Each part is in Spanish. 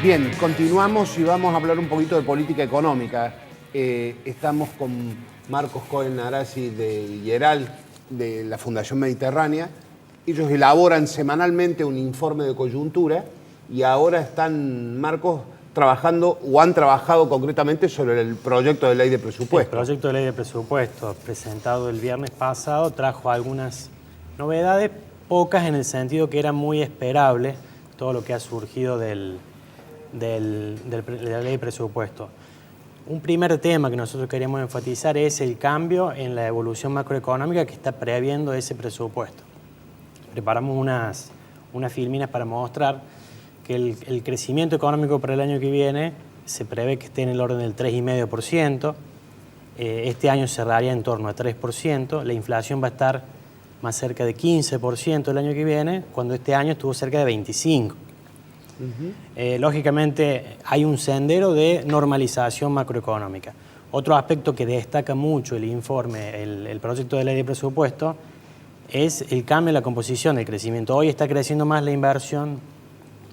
Bien, continuamos y vamos a hablar un poquito de política económica. Estamos con Marcos Cohen Arasi de IERAL, de la Fundación Mediterránea. Ellos elaboran semanalmente un informe de coyuntura y ahora están, Marcos, trabajando o han trabajado concretamente sobre el proyecto de ley de presupuesto. El proyecto de ley de presupuesto presentado el viernes pasado trajo algunas novedades, pocas en el sentido que era muy esperable todo lo que ha surgido de la ley de presupuesto. Un primer tema que nosotros queremos enfatizar es el cambio en la evolución macroeconómica que está previendo ese presupuesto. Preparamos unas filminas para mostrar que el crecimiento económico para el año que viene se prevé que esté en el orden del 3,5%. Este año cerraría en torno a 3%. La inflación va a estar más cerca de 15% el año que viene, cuando este año estuvo cerca de 25%. Lógicamente hay un sendero de normalización macroeconómica. Otro aspecto que destaca mucho el informe, el proyecto de ley de presupuesto, es el cambio en la composición del crecimiento. Hoy está creciendo más la inversión,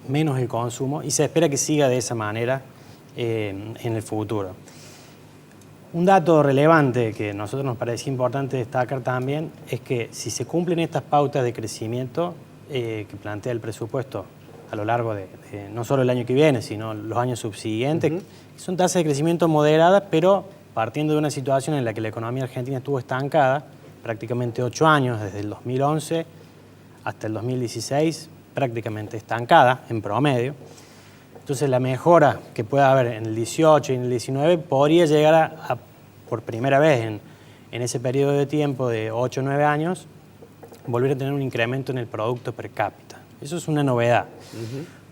menos el consumo, y se espera que siga de esa manera en el futuro. Un dato relevante que a nosotros nos parece importante destacar también es que si se cumplen estas pautas de crecimiento que plantea el presupuesto a lo largo de no solo el año que viene, sino los años subsiguientes, son tasas de crecimiento moderadas, pero partiendo de una situación en la que la economía argentina estuvo estancada prácticamente 8 años, desde el 2011 hasta el 2016, prácticamente estancada en promedio. Entonces la mejora que pueda haber en el 18 y en el 19 podría llegar por primera vez en ese periodo de tiempo de 8 o 9 años, volver a tener un incremento en el producto per cápita. Eso es una novedad.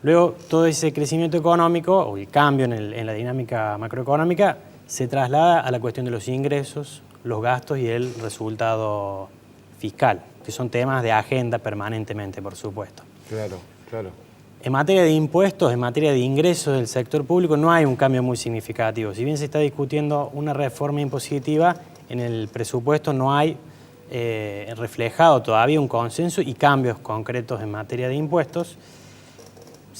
Luego, todo ese crecimiento económico o el cambio en la dinámica macroeconómica se traslada a la cuestión de los ingresos, los gastos y el resultado fiscal, que son temas de agenda permanentemente, por supuesto. Claro, claro. En materia de impuestos, en materia de ingresos del sector público, no hay un cambio muy significativo. Si bien se está discutiendo una reforma impositiva, en el presupuesto no hay reflejado todavía un consenso y cambios concretos en materia de impuestos.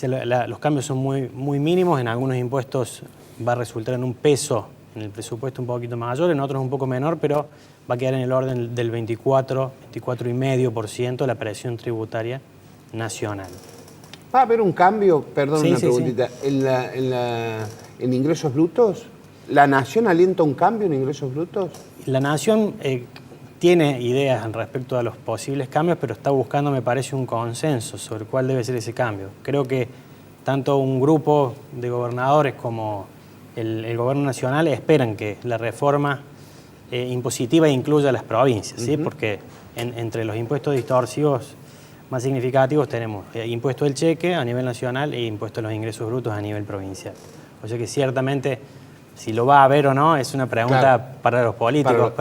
Los cambios son muy mínimos. En algunos impuestos va a resultar en un peso en el presupuesto un poquito mayor, en otros un poco menor, pero va a quedar en el orden del 24,5% la presión tributaria nacional. ¿Va a haber un cambio, perdón, Sí, una sí, preguntita, sí, en ingresos brutos? ¿La Nación alienta un cambio en ingresos brutos? La Nación tiene ideas respecto a los posibles cambios, pero está buscando, me parece, un consenso sobre cuál debe ser ese cambio. Creo que tanto un grupo de gobernadores como el gobierno nacional esperan que la reforma impositiva incluya a las provincias, ¿sí? Porque entre los impuestos distorsivos más significativos tenemos impuesto del cheque a nivel nacional e impuesto a los ingresos brutos a nivel provincial. O sea que ciertamente, si lo va a haber o no, es una pregunta, claro, para los políticos,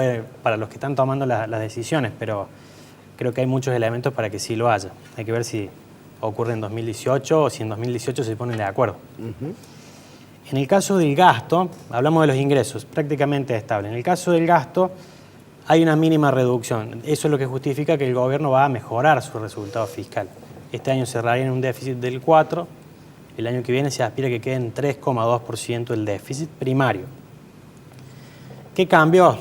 para los que están tomando las decisiones, pero creo que hay muchos elementos para que sí lo haya. Hay que ver si ocurre en 2018 o si en 2018 se ponen de acuerdo. En el caso del gasto, hablamos de los ingresos, prácticamente estable. En el caso del gasto, hay una mínima reducción. Eso es lo que justifica que el gobierno va a mejorar su resultado fiscal. Este año cerraría en un déficit del 4%, el año que viene se aspira que quede en 3,2% el déficit primario. ¿Qué cambió?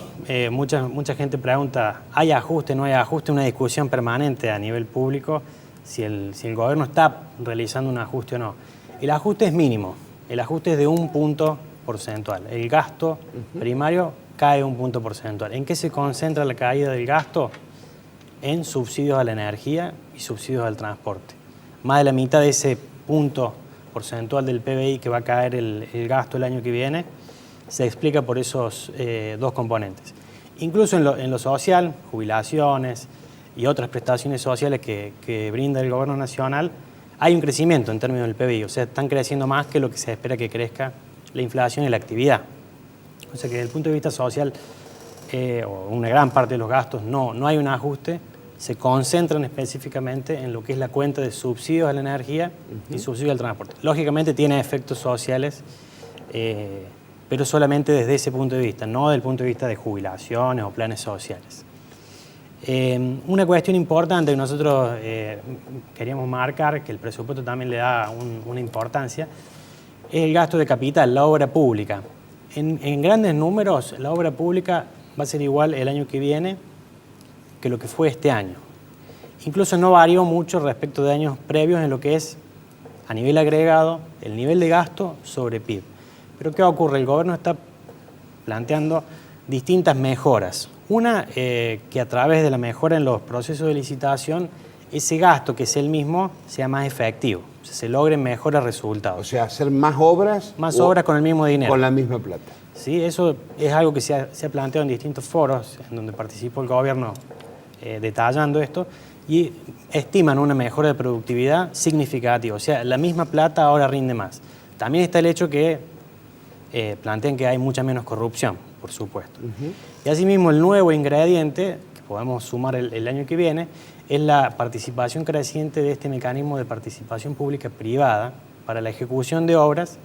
Mucha gente pregunta, ¿hay ajuste, no hay ajuste? Una discusión permanente a nivel público si el gobierno está realizando un ajuste o no. El ajuste es mínimo, el ajuste es de 1 punto porcentual. El gasto primario cae 1 punto porcentual. ¿En qué se concentra la caída del gasto? En subsidios a la energía y subsidios al transporte. Más de la mitad de ese punto porcentual del PBI que va a caer el gasto el año que viene se explica por esos dos componentes. Incluso en lo social, jubilaciones y otras prestaciones sociales que brinda el gobierno nacional, hay un crecimiento en términos del PBI, o sea, están creciendo más que lo que se espera que crezca la inflación y la actividad. O sea que desde el punto de vista social, o una gran parte de los gastos, no hay un ajuste, se concentran específicamente en lo que es la cuenta de subsidios a la energía y subsidios al transporte. Lógicamente tiene efectos sociales, pero solamente desde ese punto de vista, no desde el punto de vista de jubilaciones o planes sociales. Una cuestión importante que nosotros queríamos marcar, que el presupuesto también le da una importancia, es el gasto de capital, la obra pública. En grandes números, la obra pública va a ser igual el año que viene que lo que fue este año. Incluso no varió mucho respecto de años previos en lo que es, a nivel agregado, el nivel de gasto sobre PIB. Pero ¿qué ocurre? El gobierno está planteando distintas mejoras. Una, que a través de la mejora en los procesos de licitación, ese gasto, que es el mismo, sea más efectivo. O sea, se logren mejores resultados. O sea, hacer más obras. Más obras con el mismo dinero. Con la misma plata. Sí, eso es algo que se ha planteado en distintos foros, en donde participó el gobierno detallando esto, y estiman una mejora de productividad significativa. O sea, la misma plata ahora rinde más. También está el hecho que plantean que hay mucha menos corrupción, por supuesto. Y asimismo, el nuevo ingrediente, que podemos sumar el año que viene, es la participación creciente de este mecanismo de participación pública-privada para la ejecución de obras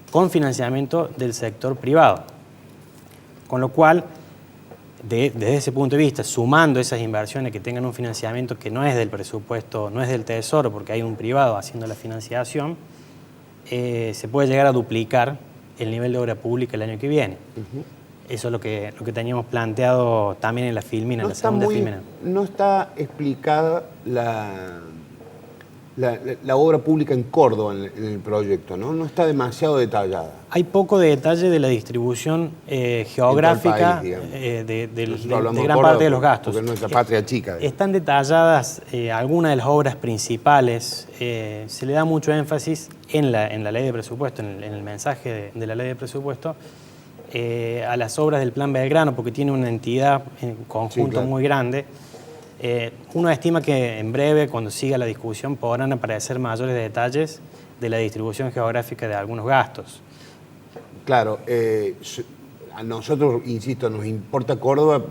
con financiamiento del sector privado. Con lo cual, desde ese punto de vista, sumando esas inversiones que tengan un financiamiento que no es del presupuesto, no es del Tesoro, porque hay un privado haciendo la financiación, se puede llegar a duplicar el nivel de obra pública el año que viene. Eso es lo que teníamos planteado también en la filmina, en la segunda filmina. No está explicada la obra pública en Córdoba en el proyecto, ¿no? No está demasiado detallada. Hay poco de detalle de la distribución geográfica país, de Hablamos gran parte de los gastos. Porque es nuestra patria chica. Están detalladas algunas de las obras principales. Se le da mucho énfasis en la ley de presupuesto, en el mensaje de la ley de presupuesto, a las obras del Plan Belgrano, porque tiene una entidad en conjunto, sí, claro, muy grande. Uno estima que en breve, cuando siga la discusión, podrán aparecer mayores detalles de la distribución geográfica de algunos gastos. Claro, a nosotros, insisto, nos importa Córdoba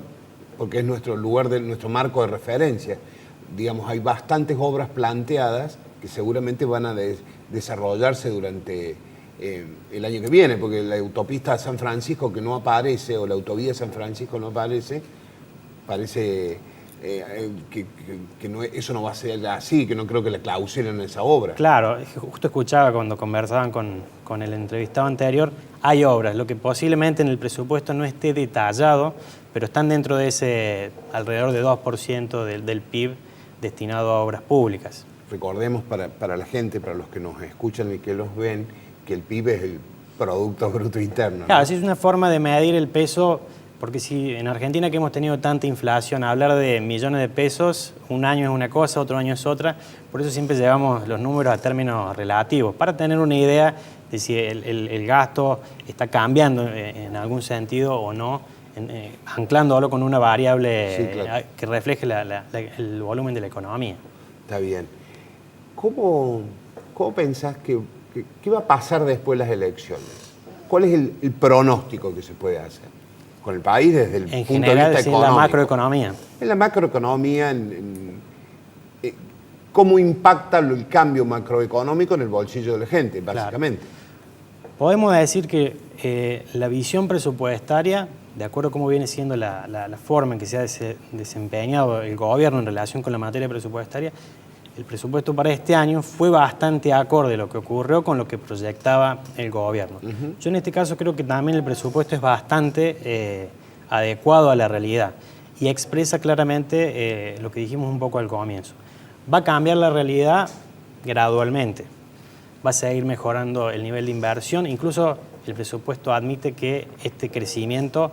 porque es nuestro lugar, nuestro marco de referencia. Digamos, hay bastantes obras planteadas que seguramente van a desarrollarse durante el año que viene, porque la autopista de San Francisco que no aparece, o la autovía de San Francisco no aparece, parece que no, eso no va a ser así, que no creo que la clausuren esa obra. Claro, justo escuchaba cuando conversaban con el entrevistado anterior, hay obras, lo que posiblemente en el presupuesto no esté detallado, pero están dentro de ese alrededor de 2% del PIB destinado a obras públicas. Recordemos para la gente, para los que nos escuchan y que los ven, que el PIB es el Producto Bruto Interno, ¿no? Claro, sí, es una forma de medir el peso, porque si en Argentina, que hemos tenido tanta inflación, hablar de millones de pesos, un año es una cosa, otro año es otra, por eso siempre llevamos los números a términos relativos, para tener una idea de si el gasto está cambiando en algún sentido o no, anclándolo con una variable, sí, claro, que refleje el volumen de la economía. Está bien. ¿Cómo pensás que qué va a pasar después de las elecciones? ¿Cuál es el pronóstico que se puede hacer con el país desde el punto general, de vista económico? En la macroeconomía. En la macroeconomía, ¿cómo impacta el cambio macroeconómico en el bolsillo de la gente, básicamente? Claro. Podemos decir que la visión presupuestaria, de acuerdo a cómo viene siendo la forma en que se ha desempeñado el gobierno en relación con la materia presupuestaria, el presupuesto para este año fue bastante acorde a lo que ocurrió con lo que proyectaba el gobierno. Yo en este caso creo que también el presupuesto es bastante adecuado a la realidad y expresa claramente lo que dijimos un poco al comienzo. Va a cambiar la realidad gradualmente, va a seguir mejorando el nivel de inversión, incluso el presupuesto admite que este crecimiento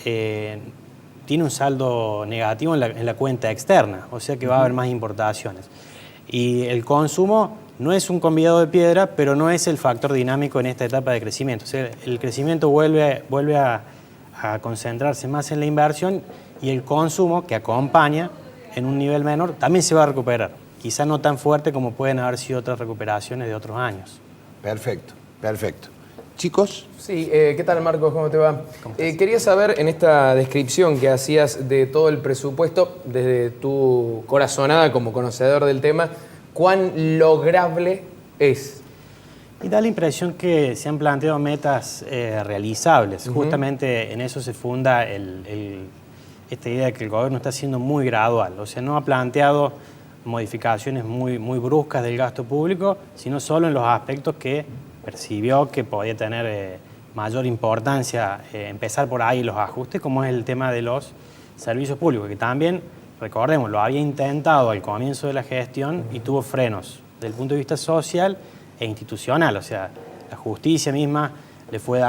tiene un saldo negativo en la cuenta externa, o sea que va a haber más importaciones. Y el consumo no es un convidado de piedra, pero no es el factor dinámico en esta etapa de crecimiento. O sea, el crecimiento vuelve a concentrarse más en la inversión y el consumo, que acompaña en un nivel menor, también se va a recuperar. Quizá no tan fuerte como pueden haber sido otras recuperaciones de otros años. Perfecto, perfecto. ¿Chicos? Sí, ¿qué tal, Marcos? ¿Cómo te va? Quería saber, en esta descripción que hacías de todo el presupuesto, desde tu corazonada como conocedor del tema, ¿cuán lograble es? Y da la impresión que se han planteado metas realizables. Justamente en eso se funda esta idea de que el gobierno está siendo muy gradual. O sea, no ha planteado modificaciones muy bruscas del gasto público, sino solo en los aspectos que percibió que podía tener mayor importancia empezar por ahí los ajustes, como es el tema de los servicios públicos, que también, recordemos, lo había intentado al comienzo de la gestión y tuvo frenos desde el punto de vista social e institucional. O sea, la justicia misma le fue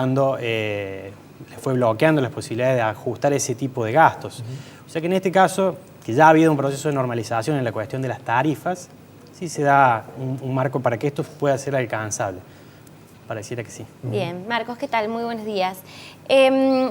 bloqueando las posibilidades de ajustar ese tipo de gastos. O sea que en este caso, que ya ha habido un proceso de normalización en la cuestión de las tarifas, sí se da un marco para que esto pueda ser alcanzable. Pareciera que sí. Bien, Marcos, ¿qué tal? Muy buenos días.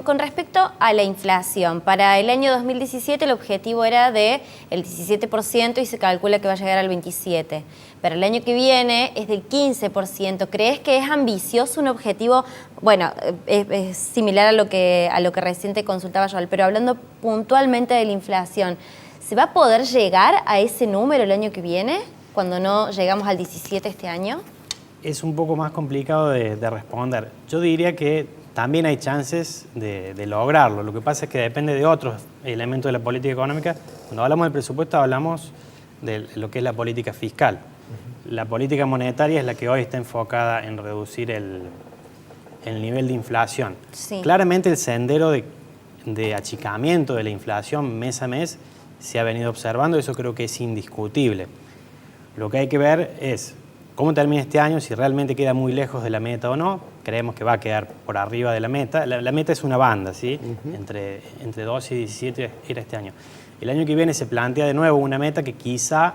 Con respecto a la inflación, para el año 2017 el objetivo era del 17% y se calcula que va a llegar al 27%. Para el año que viene es del 15%. ¿Crees que es ambicioso un objetivo? Bueno, es similar a lo que recién te consultaba Joel, pero hablando puntualmente de la inflación, ¿se va a poder llegar a ese número el año que viene, cuando no llegamos al 17% este año? Es un poco más complicado de responder. Yo diría que también hay chances de lograrlo. Lo que pasa es que depende de otros elementos de la política económica. Cuando hablamos del presupuesto hablamos de lo que es la política fiscal. La política monetaria es la que hoy está enfocada en reducir el nivel de inflación. Sí. Claramente el sendero de achicamiento de la inflación mes a mes se ha venido observando, eso creo que es indiscutible. Lo que hay que ver es cómo termina este año, si realmente queda muy lejos de la meta o no. Creemos que va a quedar por arriba de la meta. La meta es una banda, ¿sí? Entre 12 y 17 era este año. El año que viene se plantea de nuevo una meta que quizá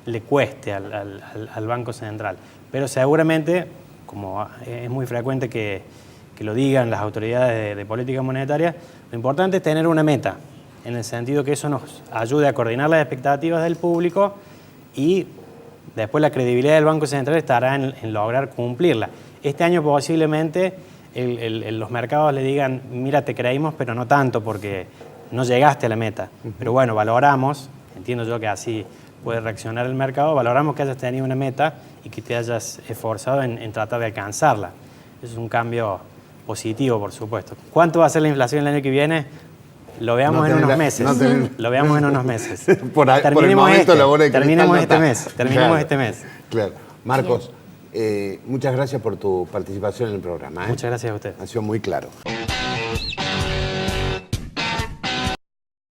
le cueste al Banco Central. Pero seguramente, como es muy frecuente que lo digan las autoridades de política monetaria, lo importante es tener una meta, en el sentido que eso nos ayude a coordinar las expectativas del público y después la credibilidad del Banco Central estará en lograr cumplirla. Este año posiblemente los mercados le digan, mira, te creímos, pero no tanto porque no llegaste a la meta. Pero bueno, valoramos, entiendo yo que así puede reaccionar el mercado, valoramos que hayas tenido una meta y que te hayas esforzado en tratar de alcanzarla. Eso es un cambio positivo, por supuesto. ¿Cuánto va a ser la inflación el año que viene? Lo veamos en unos meses. Lo veamos en unos meses. Por el momento la bola de cristal terminemos no este está. mes. Terminemos este mes. Claro. Marcos, muchas gracias por tu participación en el programa. Muchas gracias a usted. Ha sido muy claro.